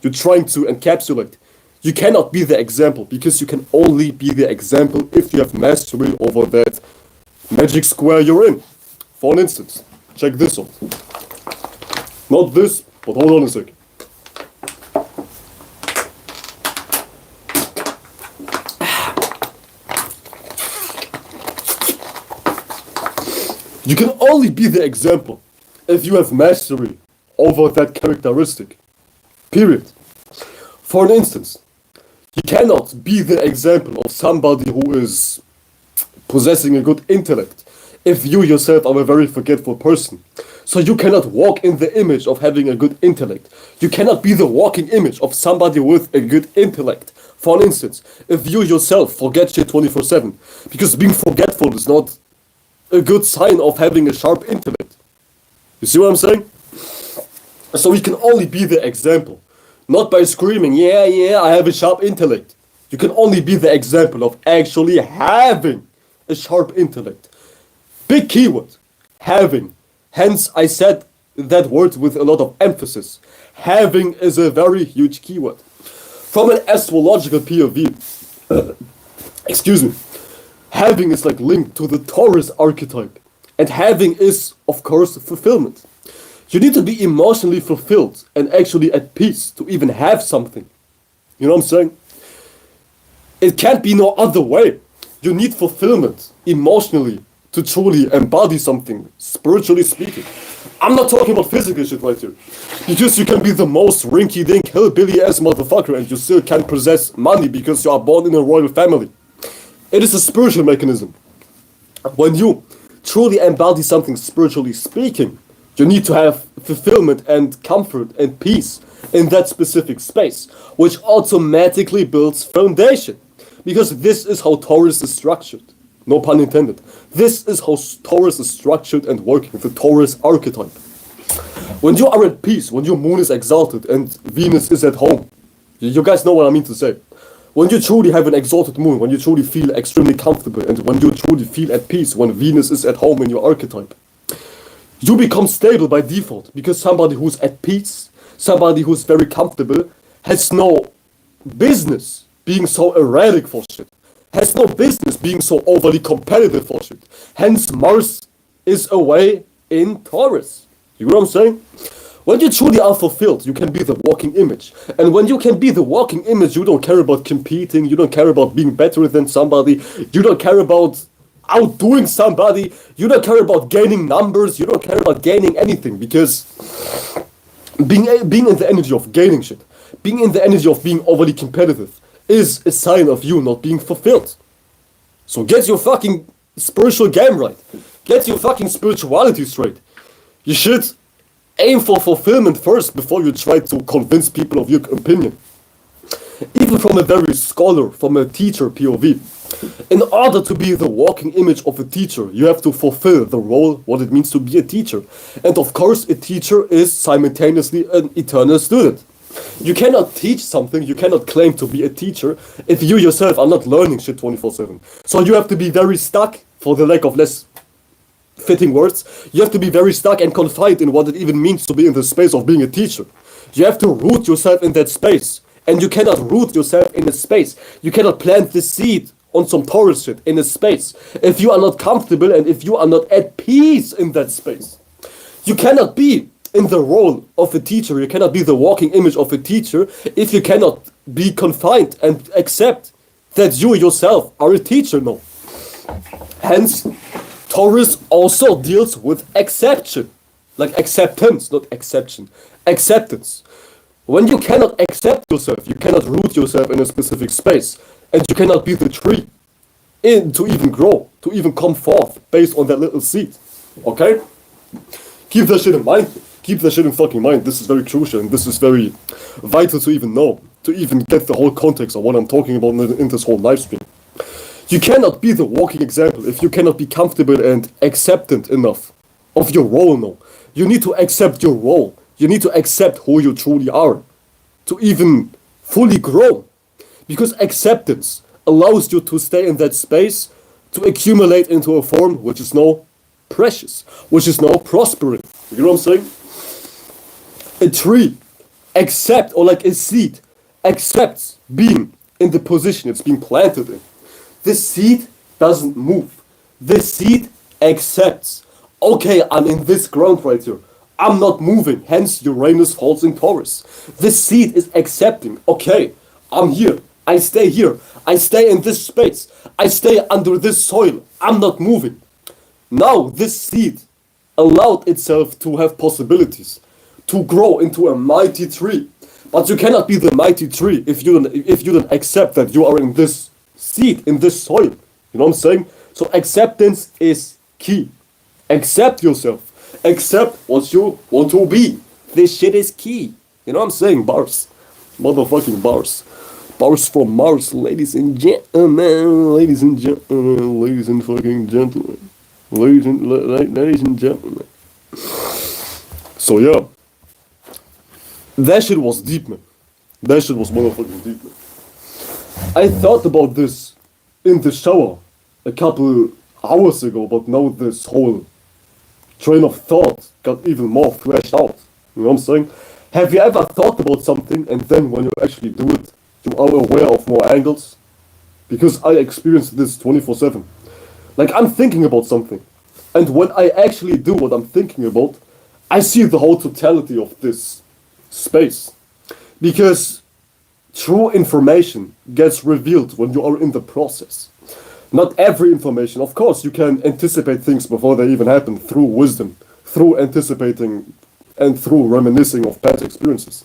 you're trying to encapsulate, you cannot be the example, because you can only be the example if you have mastery over that magic square you're in. For instance, check this out. Not this, but hold on a sec. You can only be the example if you have mastery over that characteristic. Period. For instance, you cannot be the example of somebody who is possessing a good intellect if you yourself are a very forgetful person. So you cannot walk in the image of having a good intellect. You cannot be the walking image of somebody with a good intellect. For instance, if you yourself forget shit 24/7, because being forgetful is not a good sign of having a sharp intellect. You see what I'm saying? So we can only be the example. Not by screaming, yeah, I have a sharp intellect. You can only be the example of actually having a sharp intellect. Big keyword. Having. Hence, I said that word with a lot of emphasis. Having is a very huge keyword. From an astrological POV, excuse me, having is like linked to the Taurus archetype. And having is, of course, fulfillment. You need to be emotionally fulfilled and actually at peace to even have something. You know what I'm saying? It can't be no other way. You need fulfillment emotionally to truly embody something, spiritually speaking. I'm not talking about physical shit right here. Because you can be the most rinky-dink hillbilly-ass motherfucker and you still can't possess money because you are born in a royal family. It is a spiritual mechanism. When you truly embody something spiritually speaking, you need to have fulfillment and comfort and peace in that specific space, which automatically builds foundation. Because this is how Taurus is structured. No pun intended. This is how Taurus is structured and working, the Taurus archetype. When you are at peace, when your moon is exalted and Venus is at home, you guys know what I mean to say. When you truly have an exalted moon, when you truly feel extremely comfortable, and when you truly feel at peace, when Venus is at home in your archetype, you become stable by default, because somebody who's at peace, somebody who's very comfortable, has no business being so erratic for shit, has no business being so overly competitive for shit. Hence, Mars is away in Taurus. You know what I'm saying? When you truly are fulfilled, you can be the walking image. And when you can be the walking image, you don't care about competing, you don't care about being better than somebody, you don't care about outdoing somebody, you don't care about gaining numbers, you don't care about gaining anything, because being in the energy of gaining shit, being in the energy of being overly competitive, is a sign of you not being fulfilled. So get your fucking spiritual game right. Get your fucking spirituality straight. You should aim for fulfillment first before you try to convince people of your opinion. Even from a very scholar, from a teacher POV. In order to be the walking image of a teacher, you have to fulfill the role, what it means to be a teacher. And of course, a teacher is simultaneously an eternal student. You cannot teach something, you cannot claim to be a teacher if you yourself are not learning shit 24/7. So you have to be very stuck, for the lack of less fitting words, you have to be very stuck and confined in what it even means to be in the space of being a teacher. You have to root yourself in that space. And you cannot root yourself in a space. You cannot plant the seed on some Taurus shit in a space if you are not comfortable and if you are not at peace in that space. You cannot be in the role of a teacher, you cannot be the walking image of a teacher if you cannot be confined and accept that you yourself are a teacher now. Hence, Taurus also deals with acceptance. Like acceptance, not exception. Acceptance. When you cannot accept yourself, you cannot root yourself in a specific space, and you cannot be the tree to even grow, to even come forth based on that little seed. Okay? Keep that shit in mind. Keep that shit in fucking mind. This is very crucial, and this is very vital to even know, to even get the whole context of what I'm talking about in this whole live stream. You cannot be the walking example if you cannot be comfortable and acceptant enough of your role now. You need to accept your role. You need to accept who you truly are to even fully grow. Because acceptance allows you to stay in that space, to accumulate into a form which is now precious, which is now prospering. You know what I'm saying? A tree accepts, or like a seed, accepts being in the position it's being planted in. This seed doesn't move. This seed accepts. Okay, I'm in this ground right here. I'm not moving, hence Uranus falls in Taurus. This seed is accepting, okay, I'm here, I stay here, I stay in this space, I stay under this soil, I'm not moving. Now this seed allowed itself to have possibilities, to grow into a mighty tree. But you cannot be the mighty tree if you don't accept that you are in this seed, in this soil. You know what I'm saying? So acceptance is key. Accept yourself. Accept what you want to be. This shit is key. You know what I'm saying? Bars. Motherfucking bars. Bars from Mars, ladies and gentlemen. Ladies and gentlemen. Ladies and fucking gentlemen. Ladies and gentlemen. So yeah. That shit was deep, man. That shit was motherfucking deep, man. I thought about this in the shower a couple hours ago, but now this whole train of thought got even more fleshed out. You know what I'm saying? Have you ever thought about something and then when you actually do it, you are aware of more angles? Because I experience this 24/7. Like I'm thinking about something, and when I actually do what I'm thinking about, I see the whole totality of this space. Because true information gets revealed when you are in the process. Not every information. Of course, you can anticipate things before they even happen through wisdom, through anticipating and through reminiscing of past experiences.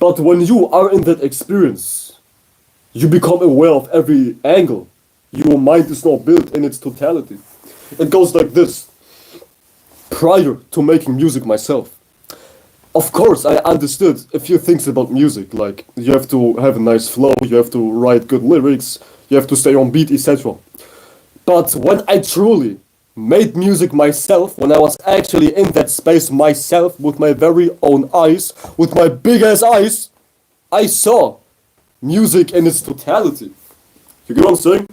But when you are in that experience, you become aware of every angle. Your mind is not built in its totality. It goes like this. Prior to making music myself, of course, I understood a few things about music, like you have to have a nice flow, you have to write good lyrics, you have to stay on beat, etc. But when I truly made music myself, when I was actually in that space myself with my very own eyes, with my big ass eyes, I saw music in its totality. You get what I'm saying?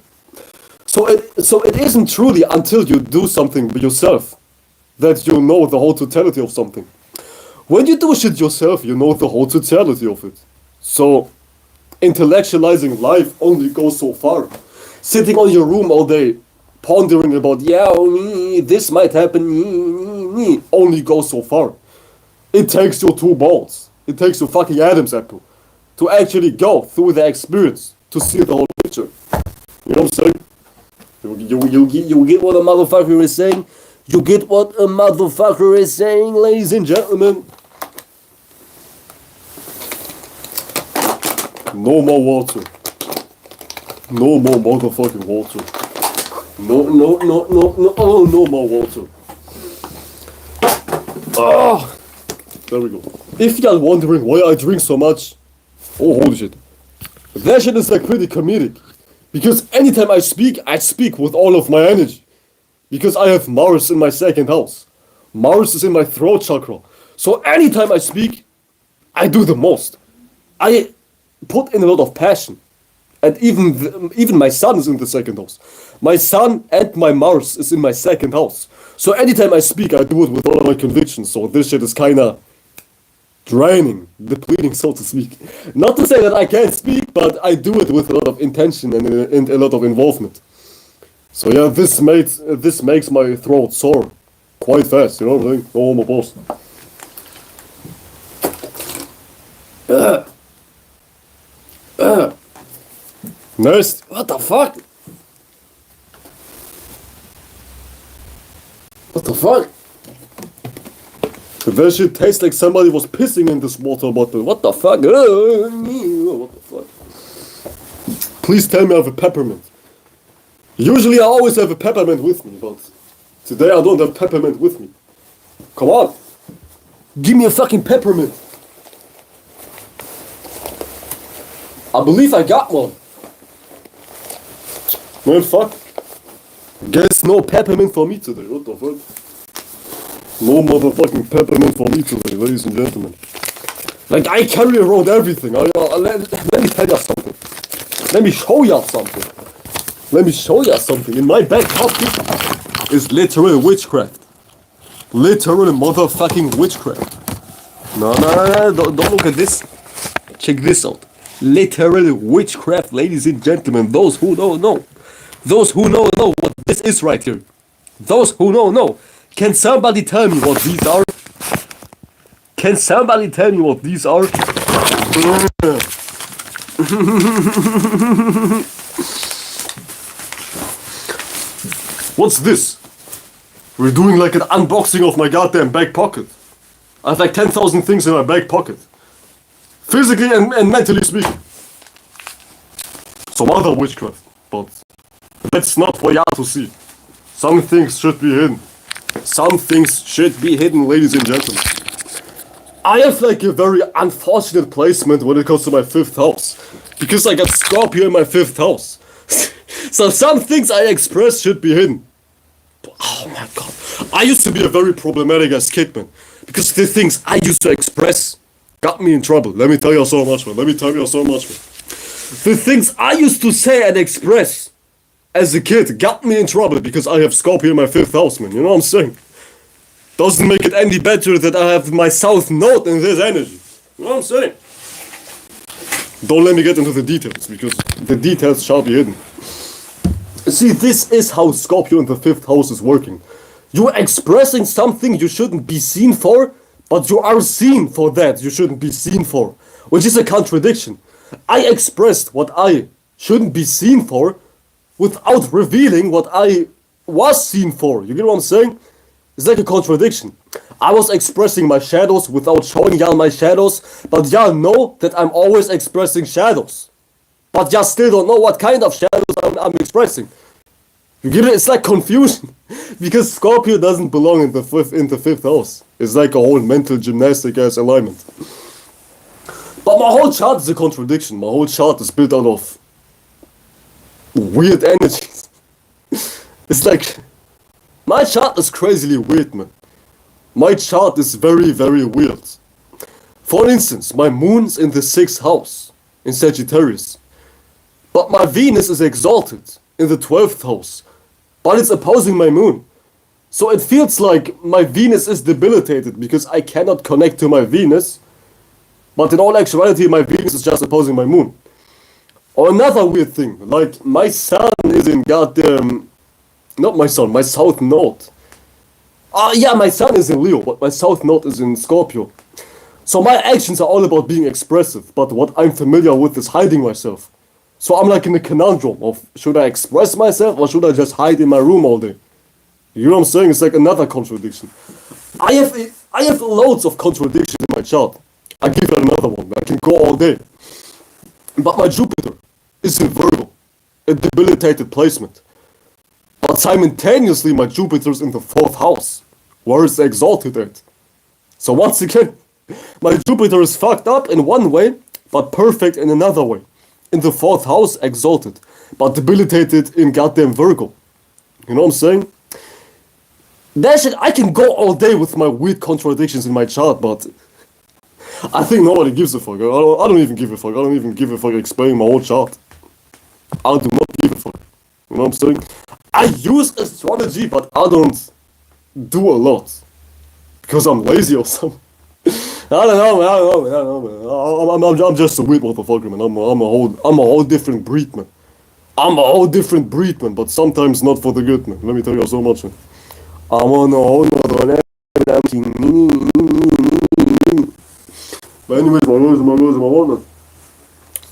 So it isn't truly until you do something yourself that you know the whole totality of something. When you do shit yourself, you know the whole totality of it. So, intellectualizing life only goes so far. Sitting on your room all day, pondering about, this might happen, only goes so far. It takes your two balls. It takes your fucking Adam's apple to actually go through the experience to see the whole picture. You know what I'm saying? You get what a motherfucker is saying? You get what a motherfucker is saying, ladies and gentlemen? No more water. No more motherfucking water. No. Oh, no more water. Ah, there we go. If y'all wondering why I drink so much, oh, holy shit. That shit is like pretty comedic. Because anytime I speak with all of my energy. Because I have Mars in my second house. Mars is in my throat chakra. So anytime I speak, I do the most. I put in a lot of passion. And even my sun is in the second house. My sun and my Mars is in my second house. So anytime I speak, I do it with all of my convictions. So this shit is kinda draining, depleting, so to speak. Not to say that I can't speak, but I do it with a lot of intention and a lot of involvement. So yeah, this makes my throat sore quite fast, you know what I'm saying? Oh my boss. Next, what the fuck? What the fuck? That shit tastes like somebody was pissing in this water bottle. What the fuck? What the fuck? Please tell me I have a peppermint. Usually I always have a peppermint with me, but today I don't have peppermint with me. Come on. Give me a fucking peppermint. I believe I got one. Man, fuck. Guess no peppermint for me today. What the fuck? No motherfucking peppermint for me today, ladies and gentlemen. Like, I carry around everything. Let me tell you something. Let me show you something. Let me show you something. In my back pocket is literal witchcraft. Literal motherfucking witchcraft. No, don't look at this. Check this out. Literal witchcraft, ladies and gentlemen. Those who don't know. Those who know what this is right here. Those who know. Can somebody tell me what these are? Can somebody tell me what these are? What's this? We're doing like an unboxing of my goddamn back pocket. I have like 10,000 things in my back pocket. Physically and mentally speaking. Some other witchcraft, but that's not for y'all to see. Some things should be hidden. Some things should be hidden, ladies and gentlemen. I have like a very unfortunate placement when it comes to my 5th house. Because I got Scorpio in my 5th house. So some things I express should be hidden. Oh my god. I used to be a very problematic ass kid, man. Because the things I used to express got me in trouble. Let me tell you so much, man. The things I used to say and express as a kid got me in trouble because I have Scorpio in my 5th house, man. You know what I'm saying? Doesn't make it any better that I have my South Node in this energy. You know what I'm saying? Don't let me get into the details, because the details shall be hidden. See, this is how Scorpio in the 5th house is working. You're expressing something you shouldn't be seen for, but you are seen for that you shouldn't be seen for. Which is a contradiction. I expressed what I shouldn't be seen for without revealing what I was seen for. You get what I'm saying? It's like a contradiction. I was expressing my shadows without showing y'all my shadows, but y'all know that I'm always expressing shadows. But y'all still don't know what kind of shadows I'm expressing. You get it? It's like confusion. Because Scorpio doesn't belong in the fifth house. It's like a whole mental gymnastic ass alignment. But my whole chart is a contradiction. My whole chart is built out of weird energies. It's like, my chart is crazily weird, man. My chart is very, very weird. For instance, my moon's in the 6th house, in Sagittarius. But my Venus is exalted in the 12th house. But it's opposing my moon. So it feels like my Venus is debilitated because I cannot connect to my Venus. But in all actuality, my Venus is just opposing my moon. Or another weird thing, like my sun is in goddamn... Not my sun, my south node. Yeah, my sun is in Leo, but my south node is in Scorpio. So my actions are all about being expressive, but what I'm familiar with is hiding myself. So I'm like in a conundrum of, should I express myself or should I just hide in my room all day? You know what I'm saying? It's like another contradiction. I have loads of contradictions in my chart. I give it another one. I can go all day. But my Jupiter is in Virgo, a debilitated placement. But simultaneously my Jupiter is in the 4th house, where it's exalted at. So once again, my Jupiter is fucked up in one way, but perfect in another way. In the 4th house, exalted, but debilitated in goddamn Virgo. You know what I'm saying? That shit, I can go all day with my weird contradictions in my chart, but I think nobody gives a fuck. I don't even give a fuck. I don't even give a fuck explaining my whole chart. I do not give a fuck. You know what I'm saying? I use astrology, but I don't do a lot. Because I'm lazy or something. I don't know, man. I'm just a weird motherfucker, man. I'm a whole different breed, man. I'm a whole different breed, man. But sometimes not for the good, man. Let me tell you so much, man. I'm on a whole nother level. But anyways, my whatnot.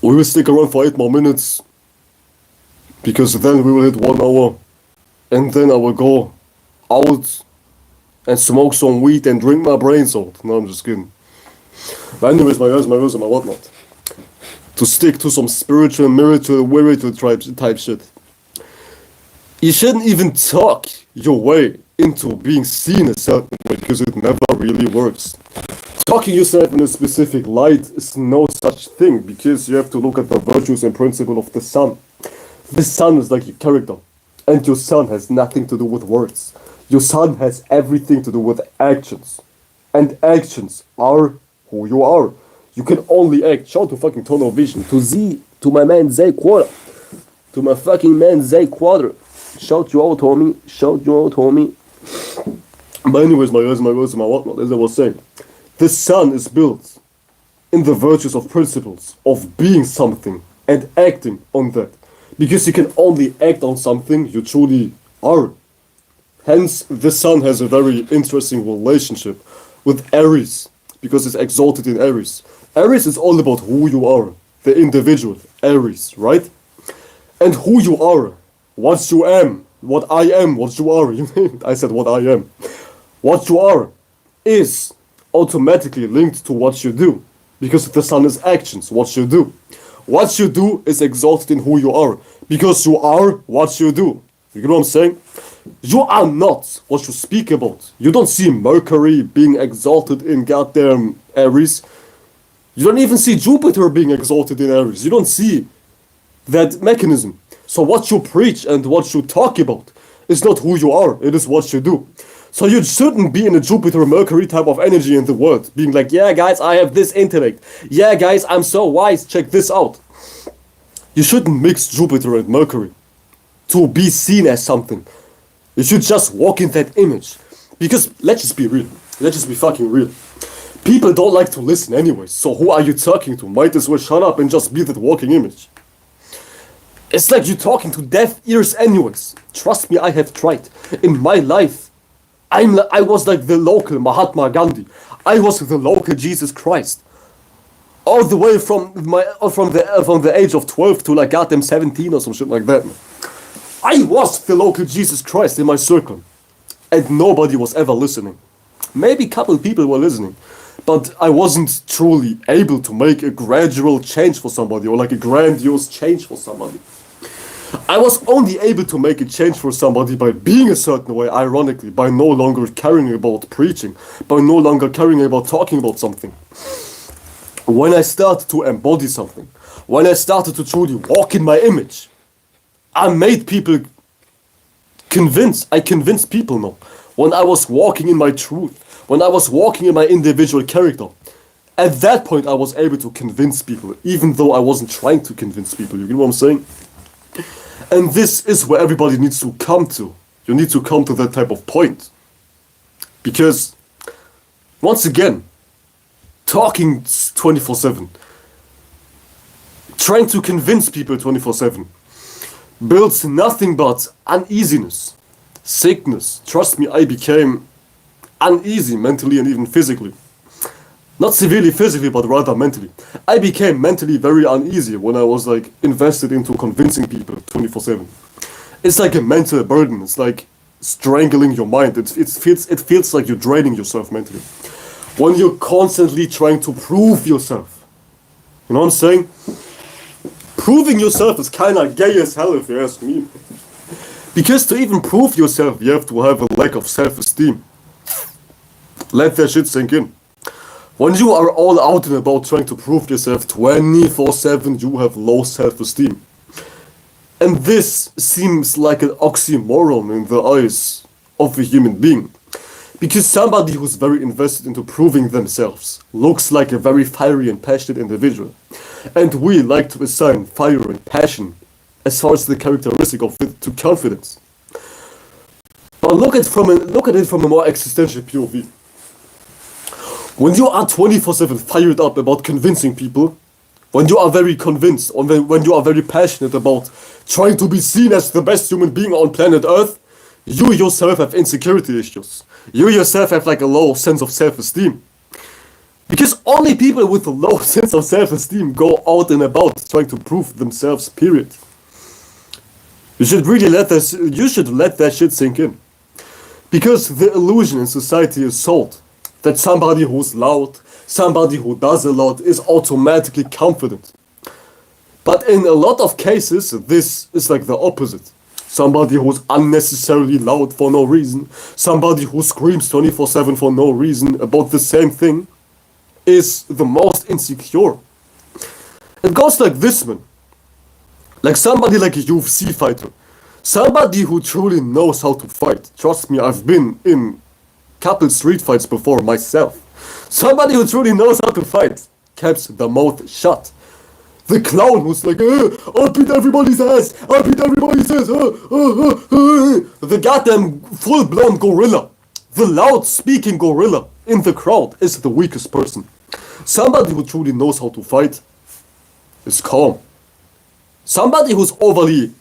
We will stick around for 8 more minutes. Because then we will hit 1 hour. And then I will go out and smoke some weed and drink my brains out. No, I'm just kidding. But anyways, my whatnot. To stick to some spiritual, miracle type shit. You shouldn't even talk your way into being seen a certain way because it never really works. Talking yourself in a specific light is no such thing because you have to look at the virtues and principle of the sun. The sun is like your character, and your sun has nothing to do with words. Your sun has everything to do with actions, and actions are who you are. You can only act. Shout to fucking Tunnel Vision, to my man Zay Quarter, to my fucking man Zay Quarter. Shout you out, homie. Shout you out, homie. But anyways, my whatnot, as I was saying, the sun is built in the virtues of principles of being something and acting on that. Because you can only act on something you truly are. Hence, the sun has a very interesting relationship with Aries, because it's exalted in Aries. Aries is all about who you are, the individual, Aries, right? And who you are, what you am, what I am, what you are. I said what I am. What you are is automatically linked to what you do, because the sun is actions, what you do. What you do is exalted in who you are, because you are what you do. You get what I'm saying? You are not what you speak about. You don't see Mercury being exalted in goddamn Aries. You don't even see Jupiter being exalted in Aries. You don't see that mechanism. So what you preach and what you talk about is not who you are, it is what you do. So you shouldn't be in a Jupiter-Mercury type of energy in the world, being like, yeah guys, I have this intellect. Yeah guys, I'm so wise, check this out. You shouldn't mix Jupiter and Mercury to be seen as something. You should just walk in that image. Because, let's just be real. Let's just be fucking real. People don't like to listen anyways, so who are you talking to? Might as well shut up and just be that walking image. It's like you're talking to deaf ears anyways. Trust me, I have tried. In my life, I was like the local Mahatma Gandhi. I was the local Jesus Christ. All the way from the age of 12 to like goddamn 17 or some shit like that. I was the local Jesus Christ in my circle. and nobody was ever listening. Maybe a couple people were listening, but I wasn't truly able to make a gradual change for somebody or like a grandiose change for somebody. I was only able to make a change for somebody by being a certain way, ironically, by no longer caring about preaching, by no longer caring about talking about something. When I started to embody something, when I started to truly walk in my image, I made people I convinced people now. When I was walking in my truth, when I was walking in my individual character, at that point I was able to convince people, even though I wasn't trying to convince people, you get what I'm saying? And this is where everybody needs to come to. You need to come to that type of point. Because, once again, talking 24/7, trying to convince people 24/7, builds nothing but uneasiness, sickness. Trust me, I became uneasy mentally and even physically. Not severely physically, but rather mentally. I became mentally very uneasy when I was like invested into convincing people 24/7. It's like a mental burden. It's like strangling your mind. It feels like you're draining yourself mentally. When you're constantly trying to prove yourself. You know what I'm saying? Proving yourself is kind of gay as hell if you ask me. Because to even prove yourself, you have to have a lack of self-esteem. Let that shit sink in. When you are all out and about trying to prove yourself 24/7, you have low self-esteem. And this seems like an oxymoron in the eyes of a human being. Because somebody who's very invested into proving themselves looks like a very fiery and passionate individual. And we like to assign fire and passion as far as the characteristic of it to confidence. But look at it from a more existential POV. When you are 24/7 fired up about convincing people, when you are very convinced, or when you are very passionate about trying to be seen as the best human being on planet Earth, you yourself have insecurity issues. You yourself have like a low sense of self-esteem. Because only people with a low sense of self-esteem go out and about trying to prove themselves, period. You should let that shit sink in. Because the illusion in society is sold that somebody who's loud, somebody who does a lot is automatically confident. But in a lot of cases, this is like the opposite. Somebody who's unnecessarily loud for no reason, somebody who screams 24/7 for no reason about the same thing, is the most insecure. It goes like this, man. Like somebody like a UFC fighter. Somebody who truly knows how to fight. Trust me, I've been in couple street fights before myself. Somebody who truly knows how to fight keeps the mouth shut. The clown who's like, I'll beat everybody's ass, I'll beat everybody's ass, The goddamn full-blown gorilla, the loud-speaking gorilla in the crowd is the weakest person. Somebody who truly knows how to fight is calm. Somebody who's overly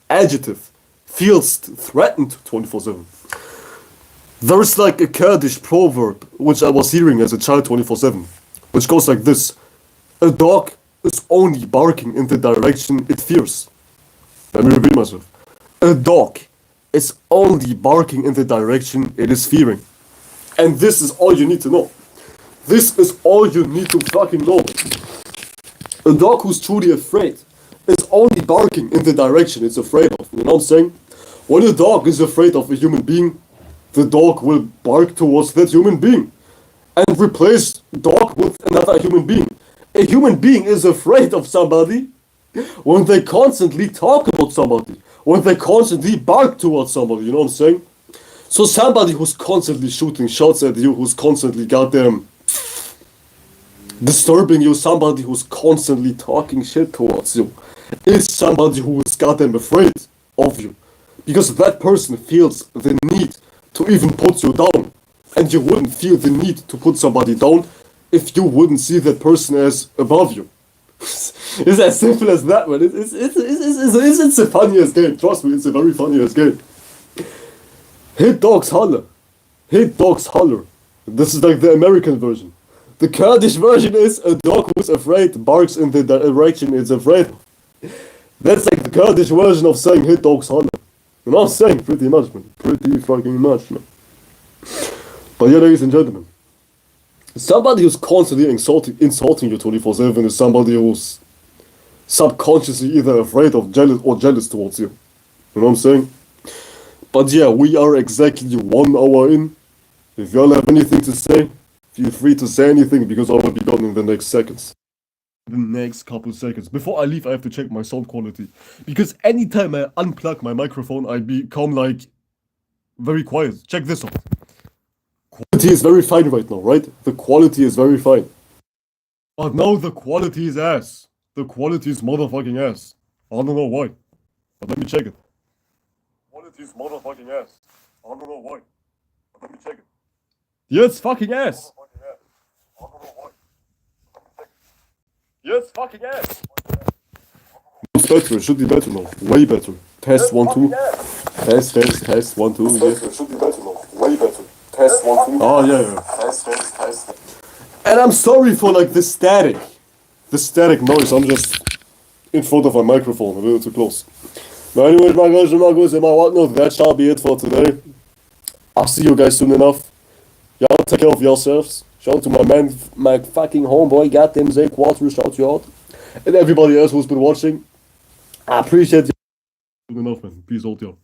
agitative feels threatened 24/7. There's like a Kurdish proverb which I was hearing as a child 24/7, which goes like this: a dog is only barking in the direction it fears. Let me repeat myself. A dog is only barking in the direction it is fearing. And this is all you need to know. This is all you need to fucking know. A dog who's truly afraid is only barking in the direction it's afraid of. You know what I'm saying? When a dog is afraid of a human being, the dog will bark towards that human being and replace dog with another human being. A human being is afraid of somebody when they constantly talk about somebody, when they constantly bark towards somebody, you know what I'm saying? So somebody who's constantly shooting shots at you, who's constantly goddamn disturbing you, somebody who's constantly talking shit towards you, is somebody who is goddamn afraid of you. Because that person feels the need to even put you down. And you wouldn't feel the need to put somebody down if you wouldn't see that person as above you. It's as simple as that, man. It's the funniest game. Trust me, it's the very funniest game. Hit dogs holler. Hit dogs holler. This is like the American version. The Kurdish version is a dog who's afraid barks in the direction it's afraid of. That's like the Kurdish version of saying hit dogs holler. You know what I'm saying? Pretty much, man. Pretty fucking much, man. But yeah, ladies and gentlemen, somebody who's constantly insulting you 24/7 is somebody who's subconsciously either afraid of jealous towards you. You know what I'm saying? But yeah, we are exactly 1 hour in. If y'all have anything to say, feel free to say anything because I will be gone in the next seconds. The next couple seconds. Before I leave, I have to check my sound quality. Because anytime I unplug my microphone, I become like very quiet. Check this out. Quality is very fine right now, right? The quality is very fine. But now the quality is ass. The quality is motherfucking ass. I don't know why. But let me check it. Quality is motherfucking ass. I don't know why. But let me check it. Yeah, it's fucking ass. I don't know why. Yeah, it's fucking ass. It's better. It should be better now. Way better. Test 1 2. Test 1 2. Yeah. It should be better now. Way better. Test 1 2. Oh yeah. Test. And I'm sorry for like the static noise. I'm just in front of my microphone a little too close. But anyways, my guys and my whatnot, that shall be it for today. I'll see you guys soon enough. Y'all take care of yourselves. Shout out to my man, my fucking homeboy, goddamn Zay Quattro, shout you out. And everybody else who's been watching. I appreciate you. Good enough, man. Peace out, y'all.